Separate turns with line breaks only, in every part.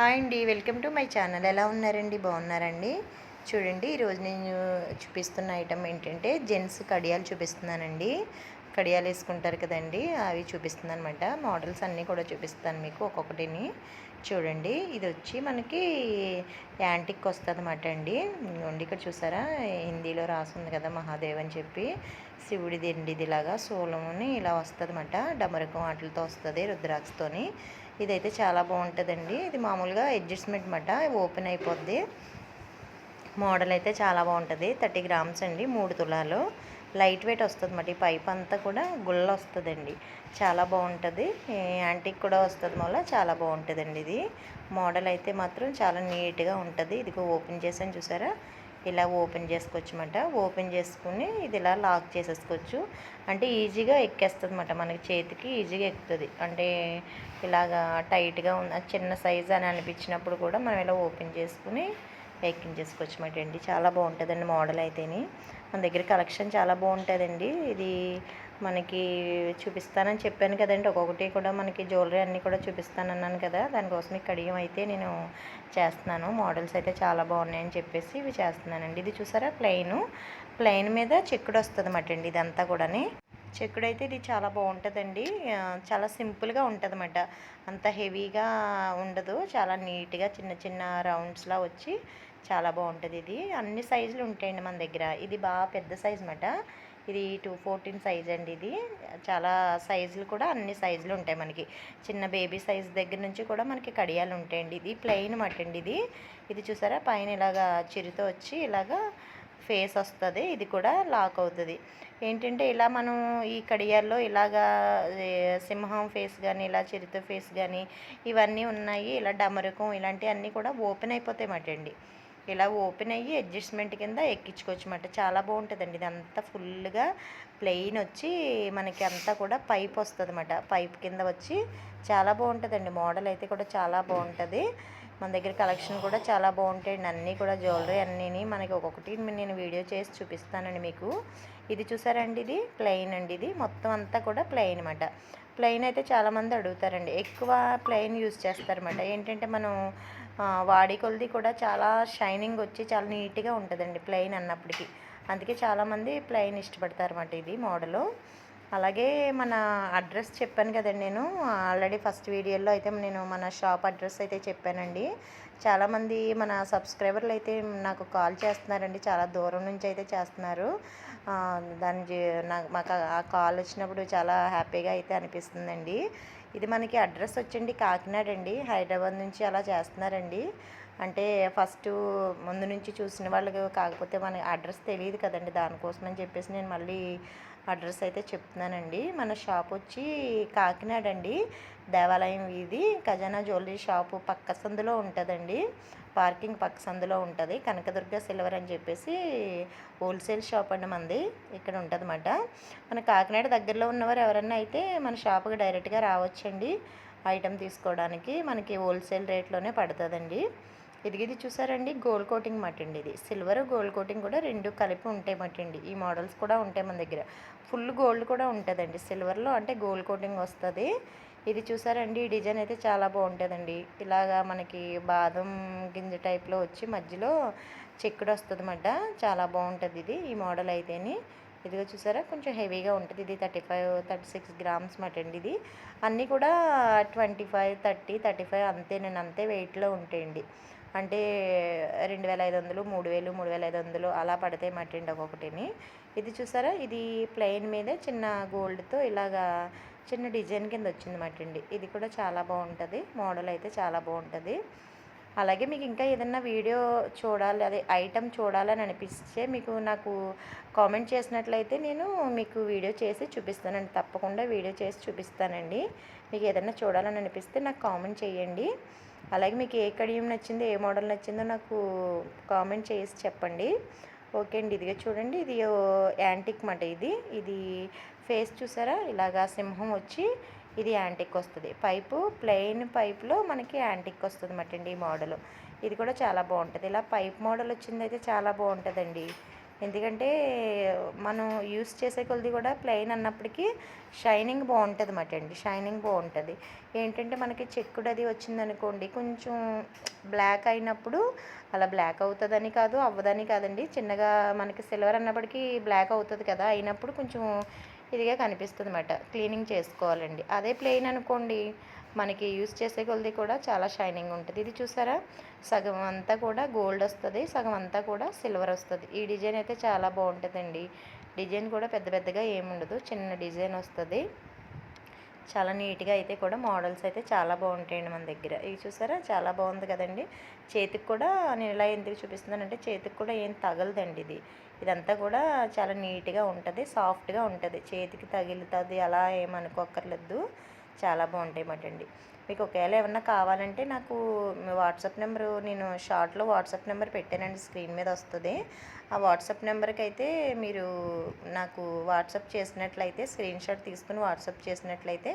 Hi అండి, welcome to my channel. ఎలా ఉన్నారండి? బాగున్నారండి? చూడండి, ఈరోజు నేను చూపిస్తున్న ఐటమ్ ఏంటంటే జెంట్స్ కడియాలు చూపిస్తున్నానండి. కడియాలు వేసుకుంటారు కదండి, అవి చూపిస్తున్నాను అనమాట. మోడల్స్ అన్నీ కూడా చూపిస్తాను మీకు ఒక్కొక్కటిని. చూడండి, ఇది వచ్చి మనకి యాంటిక్ వస్తుంది అన్నమాట అండి. ఇక్కడ చూసారా, హిందీలో రాసింది కదా మహాదేవ్ అని చెప్పి. శివుడిది ఇదిలాగా సోలముని ఇలా వస్తుంది అన్నమాట. డమరకం వాటితో వస్తుంది, రుద్రాక్షతోని. ఇదైతే చాలా బాగుంటుందండి. ఇది మామూలుగా అడ్జస్ట్మెంట్ అన్నమాట, ఓపెన్ అయిపోద్ది. మోడల్ అయితే చాలా బాగుంటుంది. 30 గ్రామ్స్ అండి, 3 తులాలు. లైట్ వెయిట్ వస్తుంది అన్నమాట. ఈ పైప్ అంతా కూడా గుల్ల వస్తుందండి, చాలా బాగుంటుంది. యాంటిక్ కూడా వస్తుంది వల్ల చాలా బాగుంటుందండి. ఇది మోడల్ అయితే మాత్రం చాలా నీట్గా ఉంటుంది. ఇదిగో ఓపెన్ చేసాను చూసారా, ఇలా ఓపెన్ చేసుకోవచ్చు అన్నమాట. ఓపెన్ చేసుకుని ఇది ఇలా లాక్ చేసేసుకోవచ్చు. అంటే ఈజీగా ఎక్కేస్తుంది అన్నమాట, మనకి చేతికి ఈజీగా ఎక్కుతుంది. అంటే ఇలాగా టైట్గా ఉన్న చిన్న సైజ్ అని అనిపించినప్పుడు కూడా మనం ఇలా ఓపెన్ చేసుకుని ఎక్కించేసుకోవచ్చు అన్నమాట అండి. చాలా బాగుంటుందండి మోడల్ అయితేని. మన దగ్గర కలెక్షన్ చాలా బాగుంటుందండి. ఇది మనకి చూపిస్తానని చెప్పాను కదండి, ఒక్కొక్కటి కూడా మనకి జ్యువెలరీ అన్నీ కూడా చూపిస్తానన్నాను కదా, దానికోసం ఈ కడియం అయితే నేను చేస్తున్నాను. మోడల్స్ అయితే చాలా బాగున్నాయని చెప్పేసి ఇవి చేస్తున్నానండి. ఇది చూసారా, ప్లెయిన్ మీద చెక్కుడు వస్తుంది అన్నమాట అండి. ఇదంతా కూడా చెక్కుడు అయితే ఇది చాలా బాగుంటుందండి. చాలా సింపుల్గా ఉంటుంది అన్నమాట, అంత హెవీగా ఉండదు. చాలా నీట్గా చిన్న చిన్న రౌండ్స్లా వచ్చి చాలా బాగుంటుంది. ఇది అన్ని సైజులు ఉంటాయండి మన దగ్గర. ఇది బాగా పెద్ద సైజు అన్నమాట. ఇది 214 సైజ్ అండి. ఇది చాలా సైజులు కూడా అన్ని సైజులు ఉంటాయి మనకి. చిన్న బేబీ సైజ్ దగ్గర నుంచి కూడా మనకి కడియాలు ఉంటాయండి. ఇది ప్లెయిన్ మాట అండి. ఇది చూసారా, పైన ఇలాగా చిరుతో వచ్చి ఇలాగా ఫేస్ వస్తుంది. ఇది కూడా లాక్ అవుతుంది. ఏంటంటే ఇలా మనం ఈ కడియాల్లో ఇలాగా సింహం ఫేస్ కానీ, ఇలా చిరుత ఫేస్ కానీ ఇవన్నీ ఉన్నాయి. ఇలా డమరుకం ఇలాంటివన్నీ కూడా ఓపెన్ అయిపోతాయి మాట అండి. ఇలా ఓపెన్ అయ్యి అడ్జస్ట్మెంట్ కింద ఎక్కించుకోవచ్చు అన్నమాట. చాలా బాగుంటుందండి. ఇది అంతా ఫుల్గా ప్లెయిన్ వచ్చి మనకి అంతా కూడా పైప్ వస్తుంది అన్నమాట. పైప్ కింద వచ్చి చాలా బాగుంటుందండి. మోడల్ అయితే కూడా చాలా బాగుంటుంది. మన దగ్గర కలెక్షన్ కూడా చాలా బాగుంటాయండి. అన్నీ కూడా జ్యువెలరీ అన్నీ మనకి ఒక్కొక్కటి నేను వీడియో చేసి చూపిస్తానండి మీకు. ఇది చూసారండి, ఇది ప్లెయిన్ అండి. ఇది మొత్తం అంతా కూడా ప్లెయిన్ అన్నమాట. ప్లెయిన్ అయితే చాలామంది అడుగుతారండి, ఎక్కువ ప్లెయిన్ యూజ్ చేస్తారన్నమాట. ఏంటంటే మనం వాడి కొలది కూడా చాలా షైనింగ్ వచ్చి చాలా నీట్గా ఉంటుందండి ప్లెయిన్ అన్నప్పటికీ. అందుకే చాలామంది ప్లెయిన్ ఇష్టపడతారన్నమాట ఇది మోడలు. అలాగే మన అడ్రస్ చెప్పాను కదండి, నేను ఆల్రెడీ ఫస్ట్ వీడియోలో అయితే నేను మన షాప్ అడ్రస్ అయితే చెప్పానండి. చాలామంది మన సబ్స్క్రైబర్లు అయితే నాకు కాల్ చేస్తున్నారండి, చాలా దూరం నుంచి అయితే చేస్తున్నారు. మాకు ఆ కాల్ వచ్చినప్పుడు చాలా హ్యాపీగా అయితే అనిపిస్తుందండి. ఇది మనకి అడ్రస్ వచ్చండి కాకినాడ అండి, హైదరాబాద్ నుంచి అలా చేస్తున్నారండి. అంటే ఫస్ట్ ముందు నుంచి చూసిన వాళ్ళకి కాకపోతే మన అడ్రస్ తెలియదు కదండి, దానికోసం అని చెప్పేసి నేను మళ్ళీ అడ్రస్ అయితే చెప్తున్నానండి. మన షాప్ వచ్చి కాకినాడ అండి, దేవాలయం వీధి, ఖజానా జ్యువెలరీ షాపు పక్క సందులో ఉంటుందండి. పార్కింగ్ పక్క సందులో ఉంటుంది. కనకదుర్గ సిల్వర్ అని చెప్పేసి హోల్సేల్ షాప్ అండి మనది, ఇక్కడ ఉంటుంది అన్నమాట. మన కాకినాడ దగ్గరలో ఉన్నవారు ఎవరన్నా అయితే మన షాప్కి డైరెక్ట్గా రావచ్చండి ఐటెం తీసుకోవడానికి. మనకి హోల్సేల్ రేట్లోనే పడుతుందండి. ఇది చూసారండి, గోల్డ్ కోటింగ్ మటండి. ఇది సిల్వర్ గోల్డ్ కోటింగ్ కూడా రెండు కలిపి ఉంటాయి మటండి. ఈ మోడల్స్ కూడా ఉంటాయి మన దగ్గర. ఫుల్ గోల్డ్ కూడా ఉంటుందండి సిల్వర్లో, అంటే గోల్డ్ కోటింగ్ వస్తుంది. ఇది చూసారండి, ఈ డిజైన్ అయితే చాలా బాగుంటుందండి. ఇలాగా మనకి బాదం గింజ టైప్లో వచ్చి మధ్యలో చెక్కుడు వస్తుంది అన్నమాట. చాలా బాగుంటుంది ఇది, ఈ మోడల్ అయితేని. ఇదిగో చూసారా, కొంచెం హెవీగా ఉంటుంది. ఇది 35-36 గ్రామ్స్ మటండి. ఇది అన్నీ కూడా 25, 30, 35 అంతేనండి, అంతే వెయిట్లో ఉంటాయండి. అంటే 2500, 3000, 3500 అలా పడతాయి మటండి ఒక్కొక్కటిని. ఇది చూసారా, ఇది ప్లెయిన్ మీదే చిన్న గోల్డ్తో ఇలాగా చిన్న డిజైన్ కింద వచ్చింది మటండి. ఇది కూడా చాలా బాగుంటుంది, మోడల్ అయితే చాలా బాగుంటుంది. అలాగే మీకు ఇంకా ఏదన్నా వీడియో చూడాలి, అదే ఐటెం చూడాలని అనిపిస్తే మీకు నాకు కామెంట్ చేసినట్లయితే నేను మీకు వీడియో చేసి చూపిస్తానండి. తప్పకుండా వీడియో చేసి చూపిస్తానండి. మీకు ఏదన్నా చూడాలని అనిపిస్తే నాకు కామెంట్ చేయండి. అలాగే మీకు ఏ కడియం నచ్చిందో, ఏ మోడల్ నచ్చిందో నాకు కామెంట్ చేసి చెప్పండి. ఓకే అండి. ఇదిగా చూడండి, ఇది యాంటిక్ మాట. ఇది ఫేస్ చూసారా, ఇలాగా సింహం వచ్చి ఇది యాంటిక్ వస్తుంది. ప్లెయిన్ పైప్లో మనకి యాంటిక్ వస్తుంది అన్నమాట అండి ఈ మోడల్. ఇది కూడా చాలా బాగుంటుంది. ఇలా పైప్ మోడల్ వచ్చింది అయితే చాలా బాగుంటుందండి. ఎందుకంటే మనం యూస్ చేసే కొలది కూడా ప్లెయిన్ అన్నప్పటికీ షైనింగ్ బాగుంటుంది అన్నమాట అండి. షైనింగ్ బాగుంటుంది. ఏంటంటే మనకి చెక్కుడు అది వచ్చిందనుకోండి, కొంచెం బ్లాక్ అయినప్పుడు అలా బ్లాక్ అవుతుందని కాదు, అవ్వదని కాదండి. చిన్నగా మనకి సిల్వర్ అన్నప్పటికీ బ్లాక్ అవుతుంది కదా, అయినప్పుడు కొంచెం ఇదిగా కనిపిస్తుంది అన్నమాట. క్లీనింగ్ చేసుకోవాలండి. అదే ప్లెయిన్ అనుకోండి, మనకి యూస్ చేసే కొలది కూడా చాలా షైనింగ్ ఉంటుంది. ఇది చూసారా, సగం అంతా కూడా గోల్డ్ వస్తుంది, సగం అంతా కూడా సిల్వర్ వస్తుంది. ఈ డిజైన్ అయితే చాలా బాగుంటుందండి. డిజైన్ కూడా పెద్ద పెద్దగా ఏముండదు, చిన్న డిజైన్ వస్తుంది. చాలా నీట్గా అయితే కూడా మోడల్స్ అయితే చాలా బాగుంటాయండి మన దగ్గర. ఇవి చూసారా, చాలా బాగుంది కదండి. చేతికి కూడా నేను ఇలా ఎందుకు చూపిస్తున్నానంటే, చేతికి కూడా ఏం తగలదండి. ఇదంతా కూడా చాలా నీట్గా ఉంటుంది, సాఫ్ట్గా ఉంటుంది. చేతికి తగులుతుంది అలా ఏమనుకోక్కర్లేదు. చాలా బాగుంటాయి అన్నమాట అండి. మీకు ఒకవేళ ఏమన్నా కావాలంటే నాకు వాట్సాప్ నెంబరు, నేను షార్ట్లో వాట్సాప్ నెంబర్ పెట్టానండి, స్క్రీన్ మీద వస్తుంది. ఆ వాట్సాప్ నెంబర్కి అయితే మీరు నాకు వాట్సాప్ చేసినట్లయితే, స్క్రీన్ షాట్ తీసుకుని వాట్సాప్ చేసినట్లయితే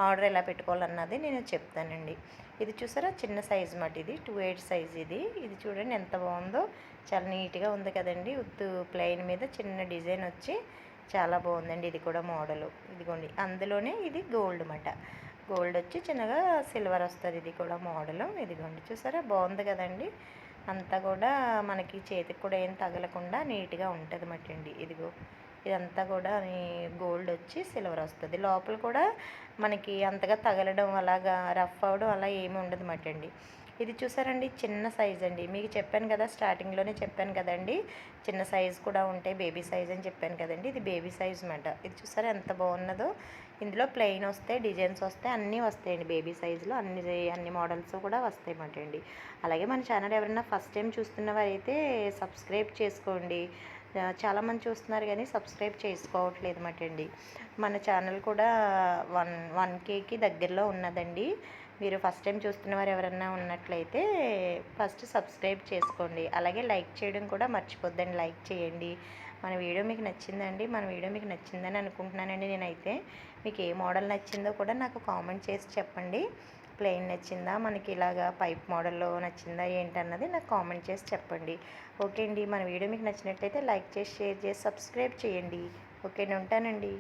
ఆర్డర్ ఎలా పెట్టుకోవాలన్నది నేను చెప్తానండి. ఇది చూసారా, చిన్న సైజు మాట, ఇది 2/8 సైజ్. ఇది చూడండి ఎంత బాగుందో, చాలా నీట్గా ఉంది కదండి. ఉత్తు ప్లెయిన్ మీద చిన్న డిజైన్ వచ్చి చాలా బాగుందండి. ఇది కూడా మోడలు ఇదిగోండి, అందులోనే ఇది గోల్డ్ అన్నమాట. గోల్డ్ వచ్చి చిన్నగా సిల్వర్ వస్తుంది. ఇది కూడా మోడలు ఇదిగోండి, చూసారా బాగుంది కదండి. అంతా కూడా మనకి చేతికి కూడా ఏం తగలకుండా నీట్గా ఉంటుంది అన్నమాట అండి. ఇదిగో ఇదంతా కూడా గోల్డ్ వచ్చి సిల్వర్ వస్తుంది. లోపల కూడా మనకి అంతగా తగలడం అలాగా రఫ్ అవ్వడం అలా ఏమి ఉండదు అన్నమాట అండి. ఇది చూసారండి, చిన్న సైజ్ అండి. మీకు చెప్పాను కదా, స్టార్టింగ్లోనే చెప్పాను కదండి, చిన్న సైజు కూడా ఉంటాయి, బేబీ సైజ్ అని చెప్పాను కదండి. ఇది బేబీ సైజ్ అన్నమాట. ఇది చూసారా ఎంత బాగున్నదో. ఇందులో ప్లెయిన్ వస్తాయి, డిజైన్స్ వస్తాయి, అన్నీ వస్తాయండి. బేబీ సైజులో అన్ని మోడల్స్ కూడా వస్తాయి అన్నమాట అండి. అలాగే మన ఛానల్ ఎవరైనా ఫస్ట్ టైం చూస్తున్న వారైతే సబ్స్క్రైబ్ చేసుకోండి. చాలామంది చూస్తున్నారు కానీ సబ్స్క్రైబ్ చేసుకోవట్లేదు అన్నమాట అండి. మన ఛానల్ కూడా 1Kకి దగ్గరలో ఉన్నదండి. మీరు ఫస్ట్ టైం చూస్తున్న వారు ఎవరన్నా ఉన్నట్లయితే ఫస్ట్ సబ్స్క్రైబ్ చేసుకోండి. అలాగే లైక్ చేయడం కూడా మర్చిపోద్దండి, లైక్ చేయండి. మన వీడియో మీకు నచ్చిందండి, మన వీడియో మీకు నచ్చిందని అనుకుంటున్నానండి. నేనైతే మీకు ఏ మోడల్ నచ్చిందో కూడా నాకు కామెంట్ చేసి చెప్పండి. ప్లెయిన్ నచ్చిందా, మనకి ఇలాగా పైప్ మోడల్లో నచ్చిందా ఏంటన్నది నాకు కామెంట్ చేసి చెప్పండి. ఓకే అండి, మన వీడియో మీకు నచ్చినట్లయితే లైక్ చేసి, షేర్ చేసి, సబ్స్క్రైబ్ చేయండి. ఓకే, నేను ఉంటానండి.